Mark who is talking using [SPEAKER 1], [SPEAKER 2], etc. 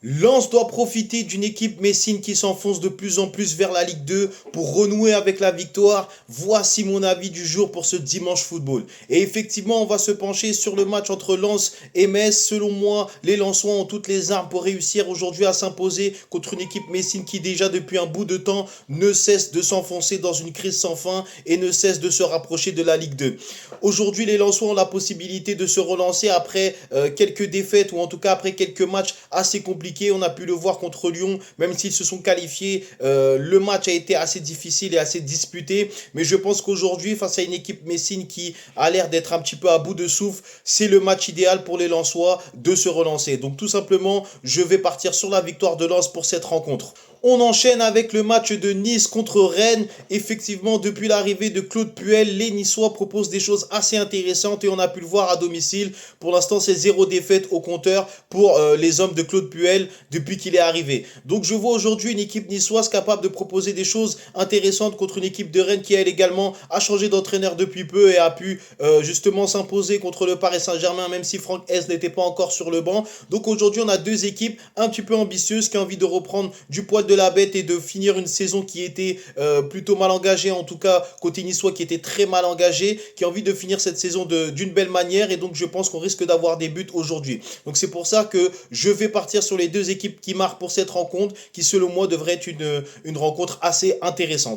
[SPEAKER 1] Lens doit profiter d'une équipe messine qui s'enfonce de plus en plus vers la Ligue 2 pour renouer avec la victoire. Voici mon avis du jour pour ce dimanche football. Et effectivement, on va se pencher sur le match entre Lens et Metz. Selon moi, les Lensois ont toutes les armes pour réussir aujourd'hui à s'imposer contre une équipe messine qui déjà depuis un bout de temps ne cesse de s'enfoncer dans une crise sans fin et ne cesse de se rapprocher de la Ligue 2. Aujourd'hui, les Lensois ont la possibilité de se relancer après quelques défaites ou en tout cas après quelques matchs assez compliqués. On a pu le voir contre Lyon, même s'ils se sont qualifiés, le match a été assez difficile et assez disputé. Mais je pense qu'aujourd'hui, face à une équipe messine qui a l'air d'être un petit peu à bout de souffle, c'est le match idéal pour les Lensois de se relancer. Donc tout simplement, je vais partir sur la victoire de Lens pour cette rencontre. On enchaîne avec le match de Nice contre Rennes. Effectivement, depuis l'arrivée de Claude Puel, les Niçois proposent des choses assez intéressantes et on a pu le voir à domicile. Pour l'instant, c'est 0 défaite au compteur pour les hommes de Claude Puel depuis qu'il est arrivé. Donc je vois aujourd'hui une équipe niçoise capable de proposer des choses intéressantes contre une équipe de Rennes qui, elle également, a changé d'entraîneur depuis peu et a pu justement s'imposer contre le Paris Saint-Germain, même si Franck Hez n'était pas encore sur le banc. Donc aujourd'hui, on a deux équipes un petit peu ambitieuses qui ont envie de reprendre du poil de la bête et de finir une saison qui était plutôt mal engagée, en tout cas côté niçois qui était très mal engagé, qui a envie de finir cette saison d'une belle manière et donc je pense qu'on risque d'avoir des buts aujourd'hui. Donc c'est pour ça que je vais partir sur les deux équipes qui marquent pour cette rencontre qui selon moi devrait être une rencontre assez intéressante.